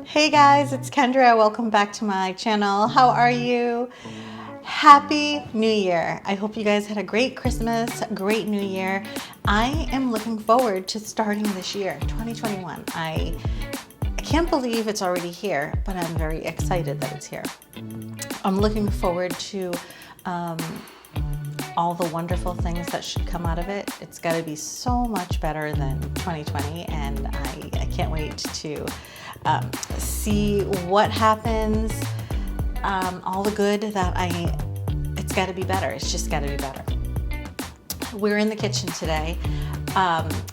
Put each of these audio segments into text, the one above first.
Hey guys, it's Kendra. Welcome back to my channel. How are you? Happy New Year. I hope you guys had a great Christmas, great New Year. I am looking forward to starting this year, 2021. I can't believe it's already here, but I'm very excited that it's here. I'm looking forward to all the wonderful things that should come out of it. It's got to be so much better than 2020, and I can't wait to see what happens, all the good that it's got to be better. It's just got to be better. We're in the kitchen today.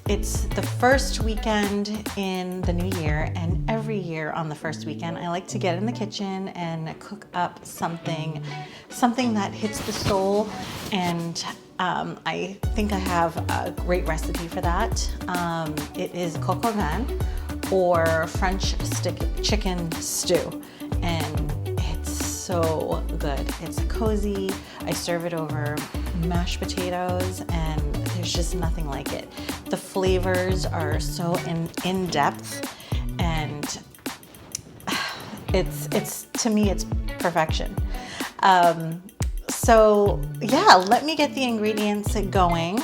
It's the first weekend in the new year, and every year on the first weekend, I like to get in the kitchen and cook up something that hits the soul, and I think I have a great recipe for that. It is Coq Au Vin, or French chicken stew, and it's so good. It's cozy. I serve it over mashed potatoes, and there's just nothing like it. The flavors are so in depth, and it's to me it's perfection. So yeah, let me get the ingredients going.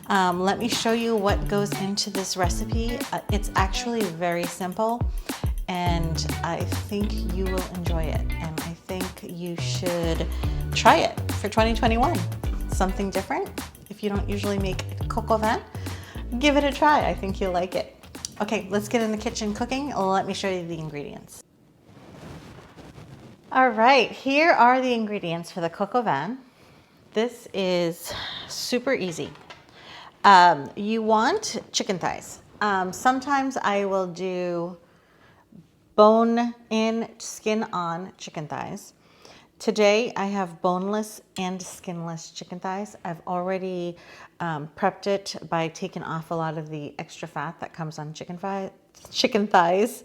Let me show you what goes into this recipe. It's actually very simple, and I think you will enjoy it, and I think you should try it for 2021. Something different. If you don't usually make Coq Au Vin, give it a try. I think you'll like it. Okay, let's get in the kitchen cooking. Let me show you the ingredients. All right, here are the ingredients for the Coq Au Vin. This is super easy. You want chicken thighs. Sometimes I will do bone-in, skin-on chicken thighs. Today I have boneless and skinless chicken thighs. I've already prepped it by taking off a lot of the extra fat that comes on chicken thighs.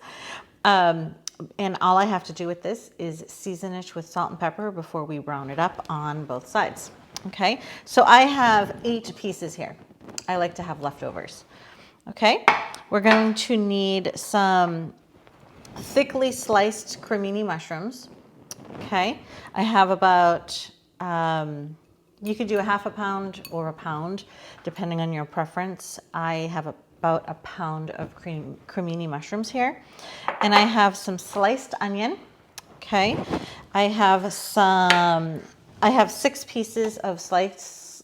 And all I have to do with this is season it with salt and pepper before we brown it up on both sides. Okay, so I have 8 pieces here. I like to have leftovers. Okay, we're going to need some thickly sliced cremini mushrooms. Okay, I have about, you could do a half a pound or a pound, depending on your preference. I have about a pound of cremini mushrooms here. And I have some sliced onion. Okay, I have 6 pieces of sliced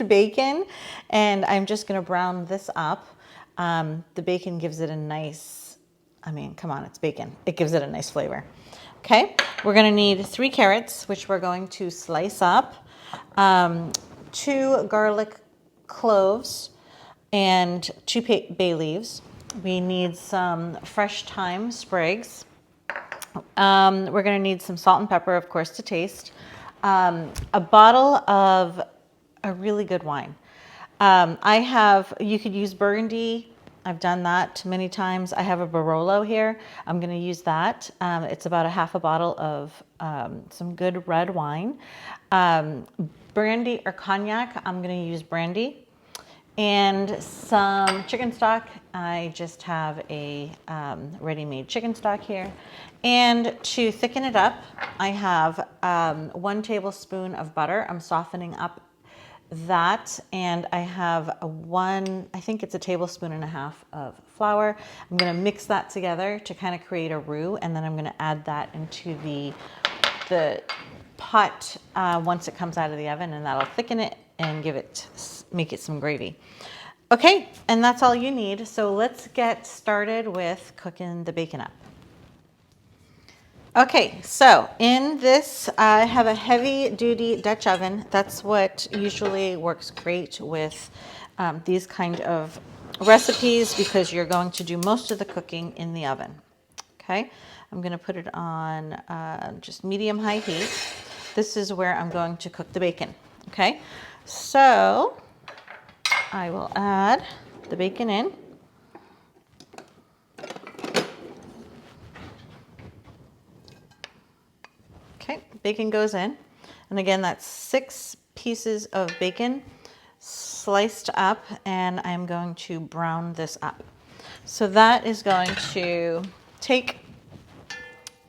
bacon, and I'm just gonna brown this up. The bacon gives it a nice, I mean, come on, it's bacon. It gives it a nice flavor. Okay, we're gonna need 3 carrots, which we're going to slice up, 2 garlic cloves, and 2 bay leaves. We need some fresh thyme sprigs. We're gonna need some salt and pepper, of course, to taste. A bottle of a really good wine. You could use Burgundy. I've done that many times. I have a Barolo here. I'm gonna use that. It's about a half a bottle of some good red wine. Brandy or cognac, I'm gonna use brandy. And some chicken stock. I just have a ready-made chicken stock here. And to thicken it up, I have 1 tablespoon of butter. I'm softening up that, and I have I think it's a tablespoon and a half of flour. I'm gonna mix that together to kind of create a roux, and then I'm gonna add that into the pot once it comes out of the oven, and that'll thicken it and make it some gravy. Okay, and that's all you need. So let's get started with cooking the bacon up. Okay, so in this, I have a heavy duty Dutch oven. That's what usually works great with these kind of recipes, because you're going to do most of the cooking in the oven. Okay, I'm gonna put it on just medium-high heat. This is where I'm going to cook the bacon. Okay, so I will add the bacon in. Okay, bacon goes in. And again, that's 6 pieces of bacon sliced up, and I'm going to brown this up. So that is going to take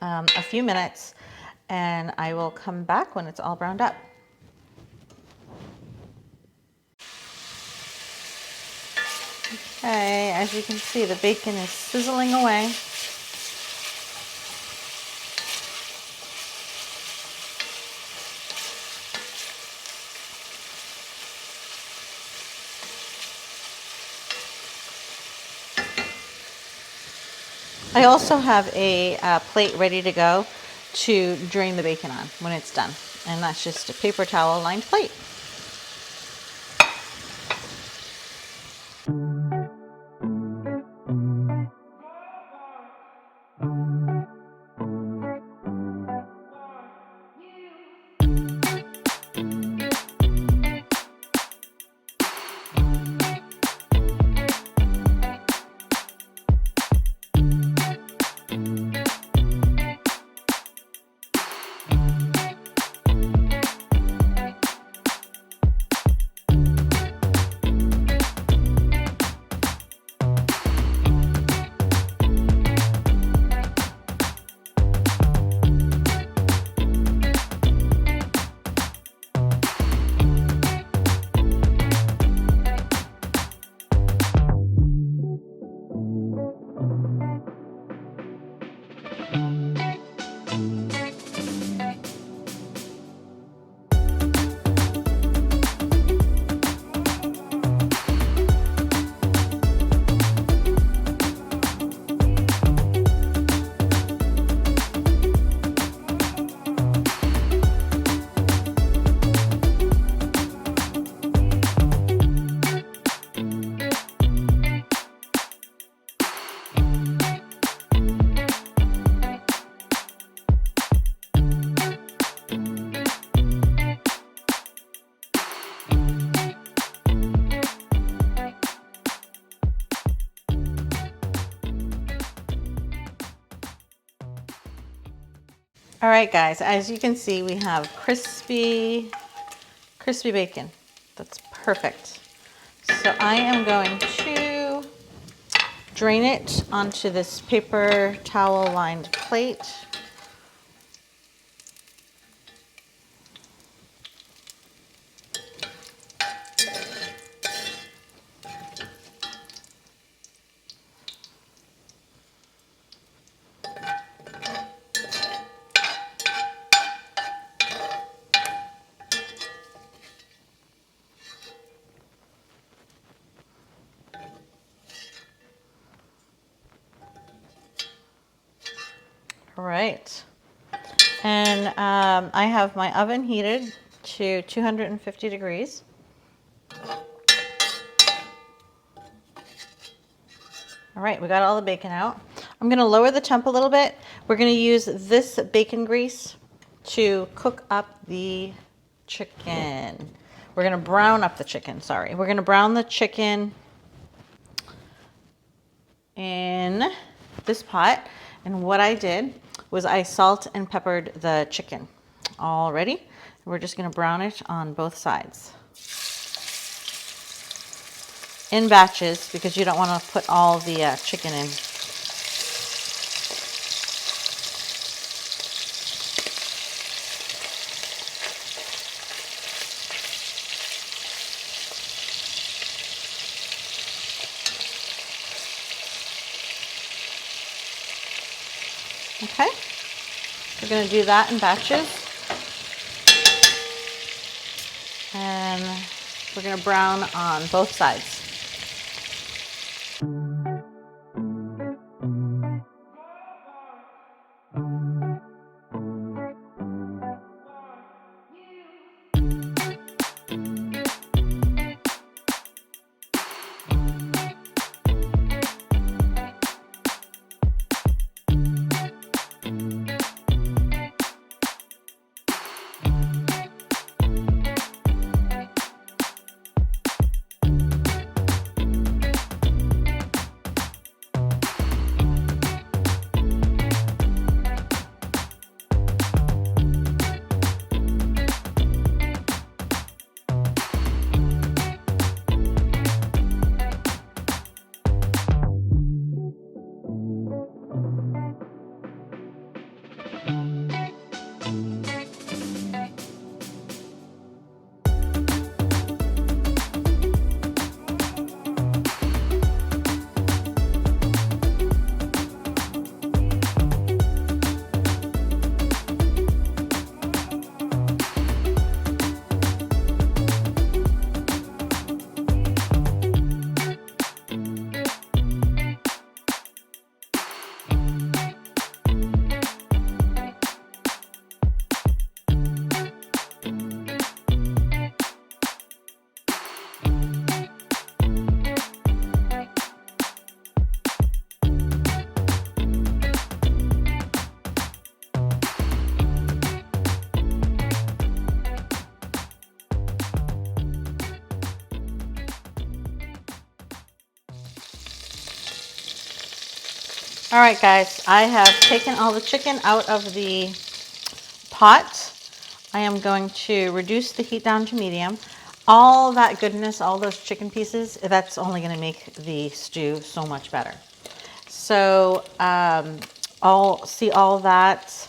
a few minutes, and I will come back when it's all browned up. Okay, as you can see, the bacon is sizzling away. I also have a plate ready to go to drain the bacon on when it's done. And that's just a paper towel lined plate. All right, guys, as you can see, we have crispy bacon. That's perfect. So I am going to drain it onto this paper towel lined plate. All right, and I have my oven heated to 250 degrees. All right, we got all the bacon out. I'm gonna lower the temp a little bit. We're gonna use this bacon grease to cook up the chicken. We're gonna brown up the chicken, sorry. We're gonna brown the chicken in this pot. And what I did was I salt and peppered the chicken already. We're just gonna brown it on both sides. In batches, because you don't wanna put all the chicken in. Okay, we're going to do that in batches, and we're going to brown on both sides. All right, guys, I have taken all the chicken out of the pot. I am going to reduce the heat down to medium. All that goodness, all those chicken pieces, that's only going to make the stew so much better. So all that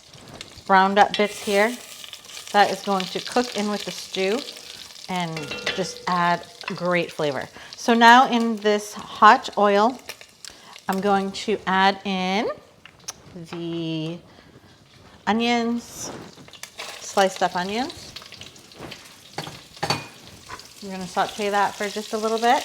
browned up bits here, that is going to cook in with the stew and just add great flavor. So now in this hot oil, I'm going to add in the onions, sliced up onions. We're going to saute that for just a little bit.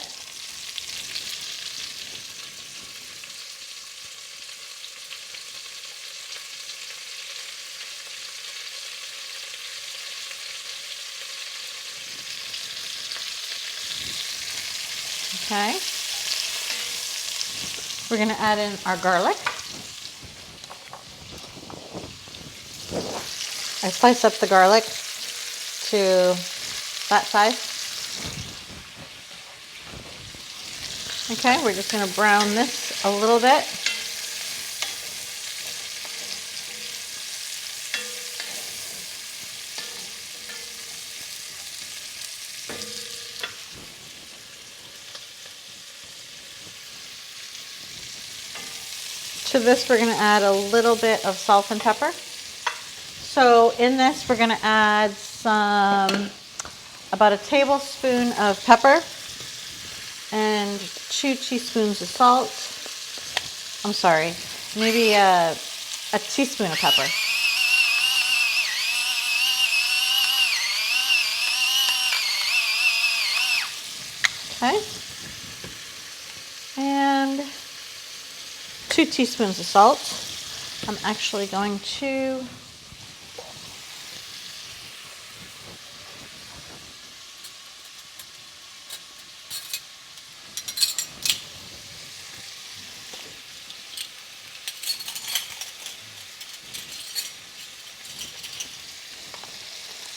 Okay. We're going to add in our garlic. I slice up the garlic to that size. Okay, we're just going to brown this a little bit. To this, we're going to add a little bit of salt and pepper. So in this, we're going to add about a tablespoon of pepper and 2 teaspoons of salt. I'm sorry, maybe a teaspoon of pepper. Okay. And 2 teaspoons of salt. I'm actually going to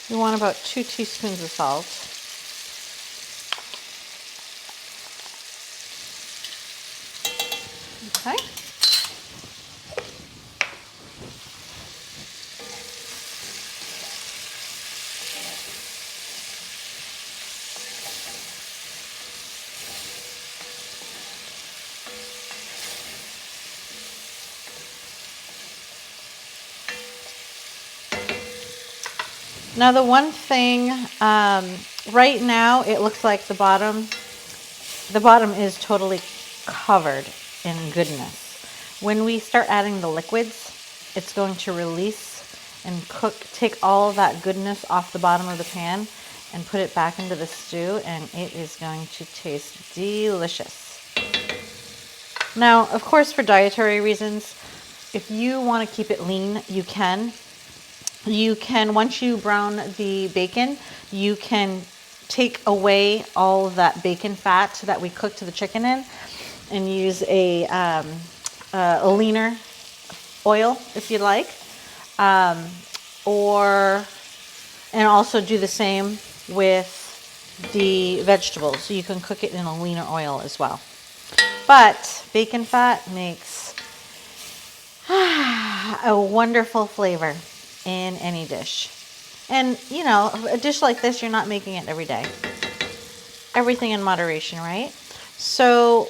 you want about 2 teaspoons of salt. Okay. Now the one thing, right now it looks like the bottom is totally covered in goodness. When we start adding the liquids, it's going to release and take all that goodness off the bottom of the pan and put it back into the stew, and it is going to taste delicious. Now, of course, for dietary reasons, if you want to keep it lean, you can. You can, once you brown the bacon, you can take away all of that bacon fat that we cooked the chicken in and use a leaner oil if you'd like. And also do the same with the vegetables. So you can cook it in a leaner oil as well. But bacon fat makes a wonderful flavor in any dish. And you know, a dish like this, you're not making it every day. Everything in moderation, right? So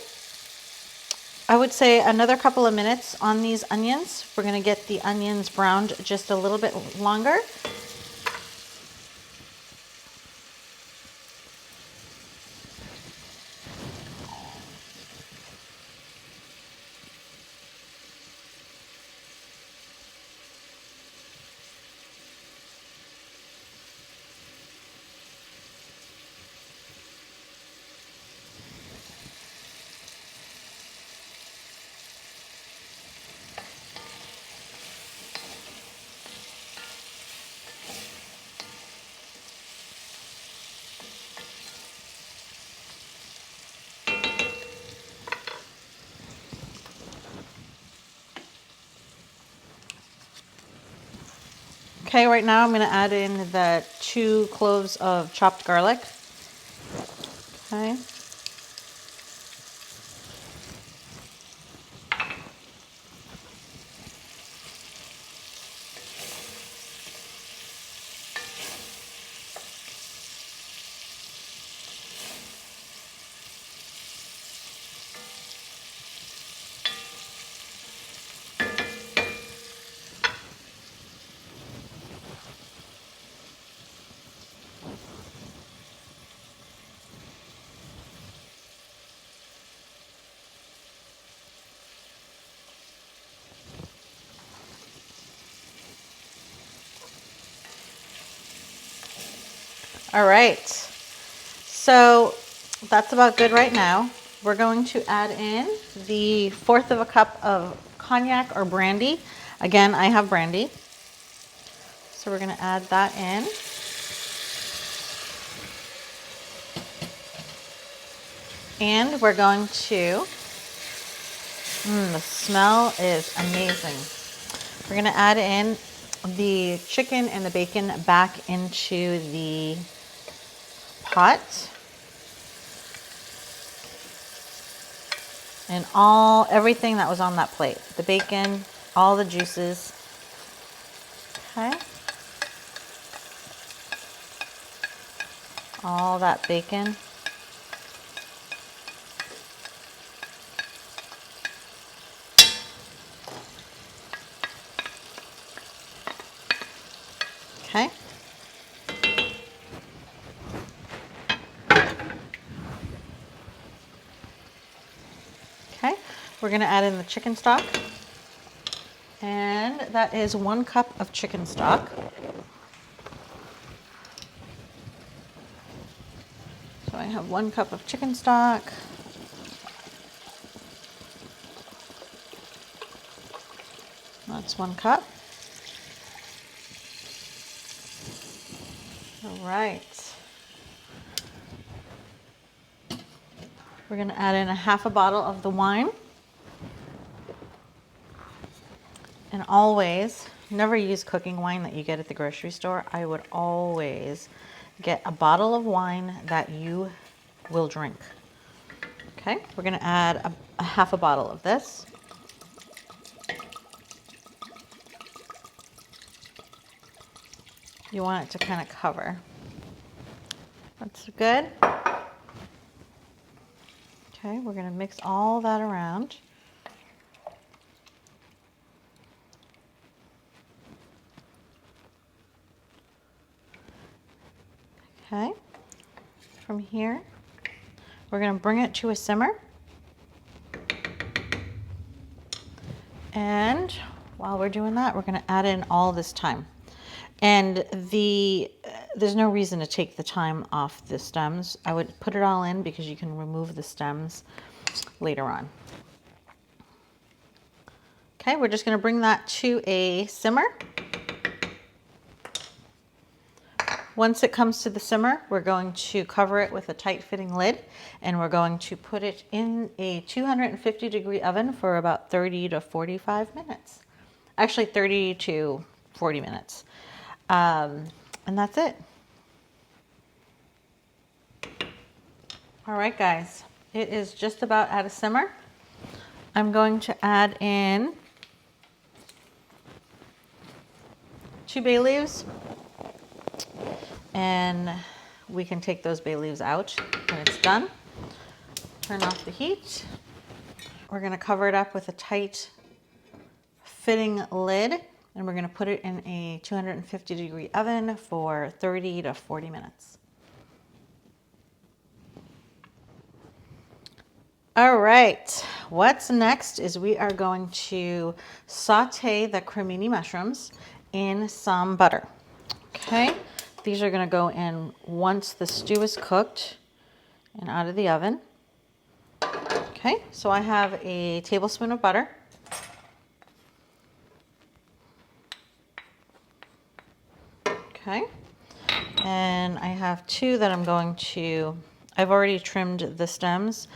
I would say another couple of minutes on these onions. We're going to get the onions browned just a little bit longer. Okay, right now I'm going to add in the 2 cloves of chopped garlic. Okay. All right, so that's about good right now. We're going to add in the 1/4 of a cup of cognac or brandy. Again, I have brandy. So we're gonna add that in. And we're going to, the smell is amazing. We're gonna add in the chicken and the bacon back into the pot. And everything that was on that plate. The bacon, all the juices. Okay. All that bacon. Okay. Okay, we're gonna add in the chicken stock. And that is 1 cup of chicken stock. So I have 1 cup of chicken stock. That's 1 cup. All right. We're gonna add in a 1/2 bottle of the wine. And always, never use cooking wine that you get at the grocery store. I would always get a bottle of wine that you will drink. Okay, we're gonna add a 1/2 bottle of this. You want it to kind of cover. That's good. Okay, we're gonna mix all that around. Okay, from here, we're gonna bring it to a simmer. And while we're doing that, we're gonna add in all this thyme. And there's no reason to take the thyme off the stems. I would put it all in because you can remove the stems later on. Okay, we're just gonna bring that to a simmer. Once it comes to the simmer, we're going to cover it with a tight fitting lid, and we're going to put it in a 250-degree oven for about 30 to 45 minutes. Actually 30 to 40 minutes. And that's it. All right, guys, it is just about at a simmer. I'm going to add in 2 bay leaves, and we can take those bay leaves out when it's done. Turn off the heat. We're gonna cover it up with a tight fitting lid, and we're gonna put it in a 250-degree oven for 30 to 40 minutes. All right, what's next is we are going to saute the cremini mushrooms in some butter. Okay, these are gonna go in once the stew is cooked and out of the oven. Okay, so I have a tablespoon of butter. Okay, and I have 2 that I've already trimmed the stems.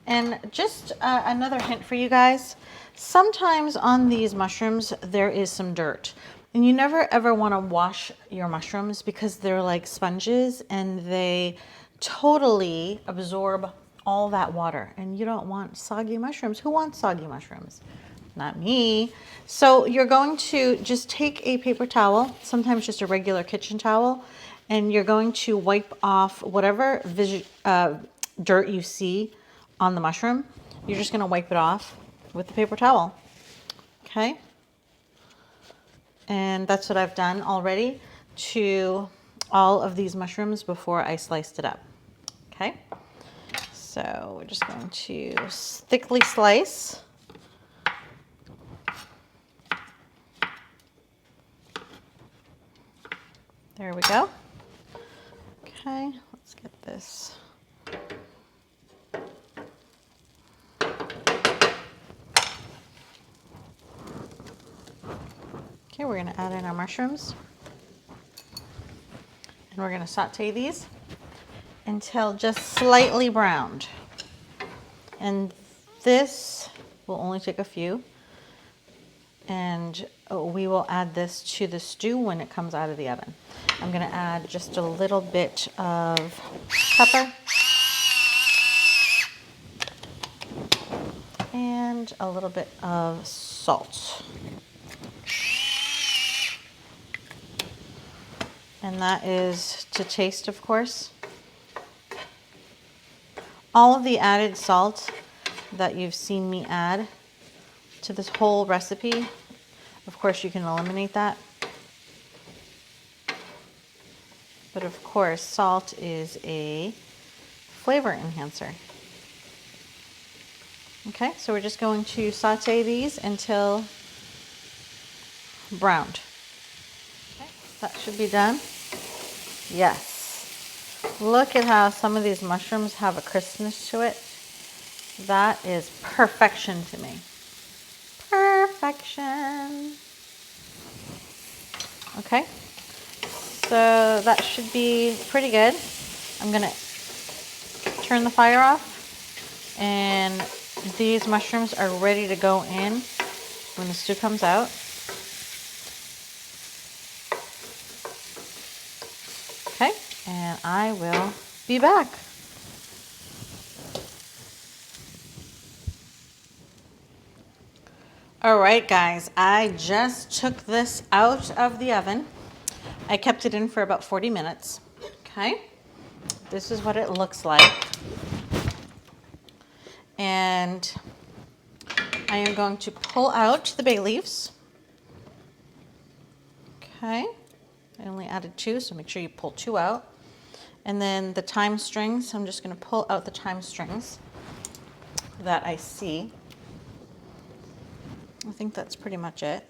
And just another hint for you guys, sometimes on these mushrooms there is some dirt. And you never ever want to wash your mushrooms because they're like sponges and they totally absorb all that water. And you don't want soggy mushrooms. Who wants soggy mushrooms? Not me. So you're going to just take a paper towel, sometimes just a regular kitchen towel, and you're going to wipe off whatever dirt you see on the mushroom. You're just going to wipe it off with the paper towel. Okay? And that's what I've done already to all of these mushrooms before I sliced it up. Okay? So we're just going to thickly slice. There we go. Okay. Okay, we're gonna add in our mushrooms. And we're gonna saute these until just slightly browned. And this will only take a few. And we will add this to the stew when it comes out of the oven. I'm gonna add just a little bit of pepper and a little bit of salt. And that is to taste, of course. All of the added salt that you've seen me add to this whole recipe, of course you can eliminate that. But of course, salt is a flavor enhancer. Okay, so we're just going to saute these until browned. Okay, that should be done. Yes. Look at how some of these mushrooms have a crispness to it. That is perfection to me. Perfection. Okay, so that should be pretty good. I'm gonna turn the fire off, and these mushrooms are ready to go in when the stew comes out. Okay, and I will be back. All right, guys, I just took this out of the oven. I kept it in for about 40 minutes. Okay, this is what it looks like. And I am going to pull out the bay leaves. Okay, I only added 2, so make sure you pull 2 out. And then the thyme strings, I'm just going to pull out the thyme strings that I see. I think that's pretty much it.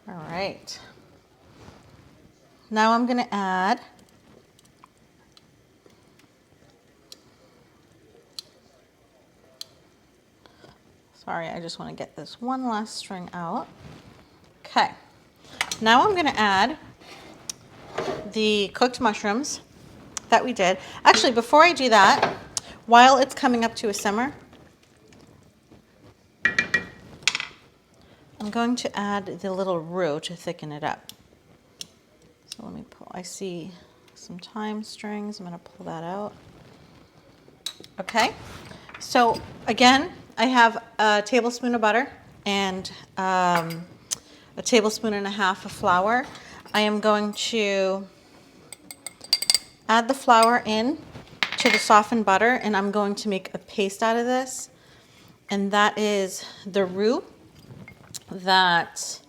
All right. Now I'm going to add sorry, I just want to get this one last string out. Okay. Now I'm going to add the cooked mushrooms that we did. Actually, before I do that, while it's coming up to a simmer, I'm going to add the little roux to thicken it up. So let me pull, I see some thyme strings. I'm going to pull that out. Okay. So again, I have a tablespoon of butter and a tablespoon and a half of flour. I am going to add the flour in to the softened butter, and I'm going to make a paste out of this. And that is the roux that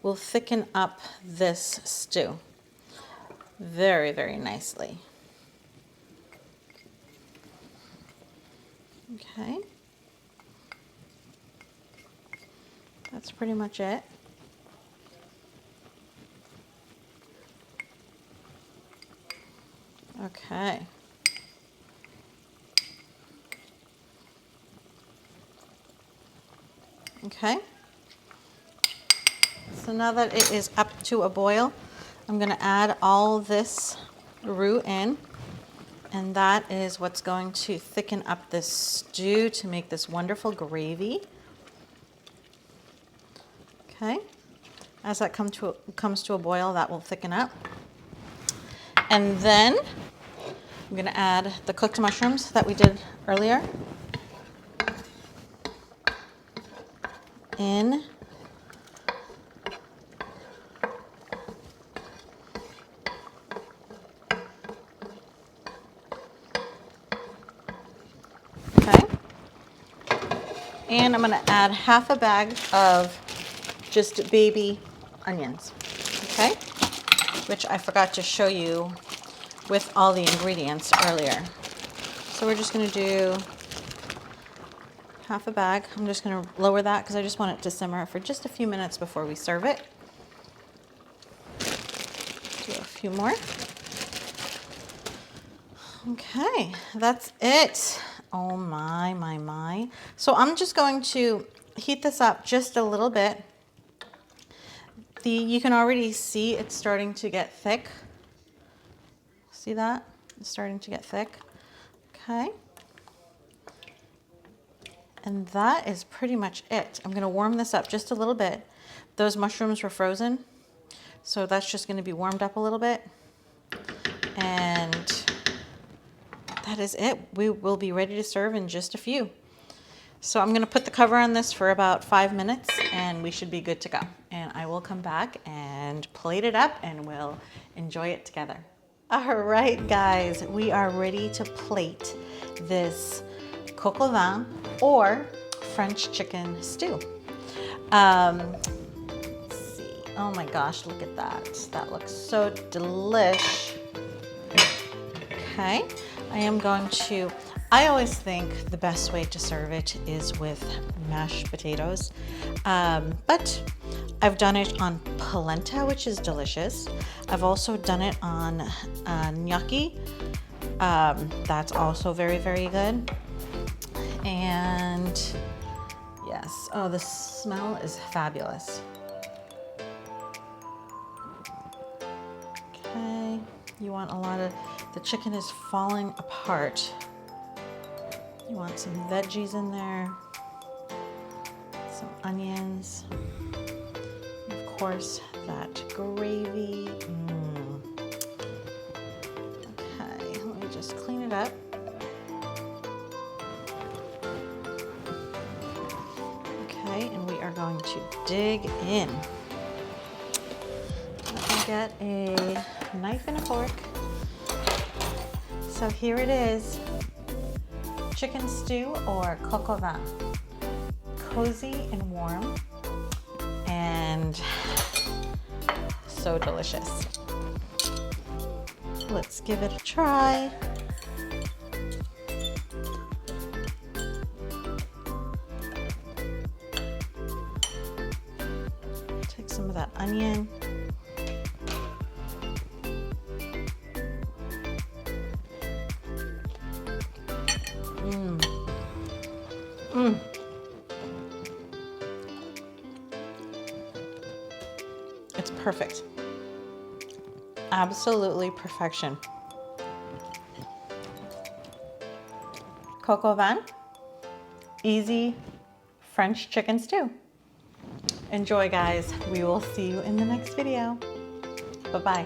will thicken up this stew very, very nicely. Okay. That's pretty much it. Okay. Okay. So now that it is up to a boil, I'm going to add all this roux in, and that is what's going to thicken up this stew to make this wonderful gravy. Okay. As that comes to a boil, that will thicken up. And then I'm going to add the cooked mushrooms that we did earlier in. Okay. And I'm going to add half a bag of just baby onions. Okay. Which I forgot to show you with all the ingredients earlier. So we're just going to do half a bag. I'm just going to lower that because I just want it to simmer for just a few minutes before we serve it. Do a few more. Okay, that's it. Oh my, my, my. So I'm just going to heat this up just a little bit. You can already see it's starting to get thick. See that? It's starting to get thick. Okay. And that is pretty much it. I'm gonna warm this up just a little bit. Those mushrooms were frozen, so that's just gonna be warmed up a little bit. And that is it. We will be ready to serve in just a few. So I'm gonna put the cover on this for about 5 minutes and we should be good to go. And I will come back and plate it up and we'll enjoy it together. All right, guys, we are ready to plate this Coq Au Vin or French chicken stew. Let's see. Oh my gosh, look at that. That looks so delish. Okay, I always think the best way to serve it is with mashed potatoes, but I've done it on polenta, which is delicious. I've also done it on gnocchi. That's also very, very good. And yes, oh, the smell is fabulous. Okay, you want the chicken is falling apart. You want some veggies in there, some onions, and of course that gravy. Okay, let me just clean it up. Okay, and we are going to dig in. Let me get a knife and a fork. So here it is. Chicken stew or Coq Au Vin. Cozy and warm and so delicious. Let's give it a try. Take some of that onion. It's perfect. Absolutely perfection. Coq Au Vin, easy French chicken stew. Enjoy, guys. We will see you in the next video. Bye-bye.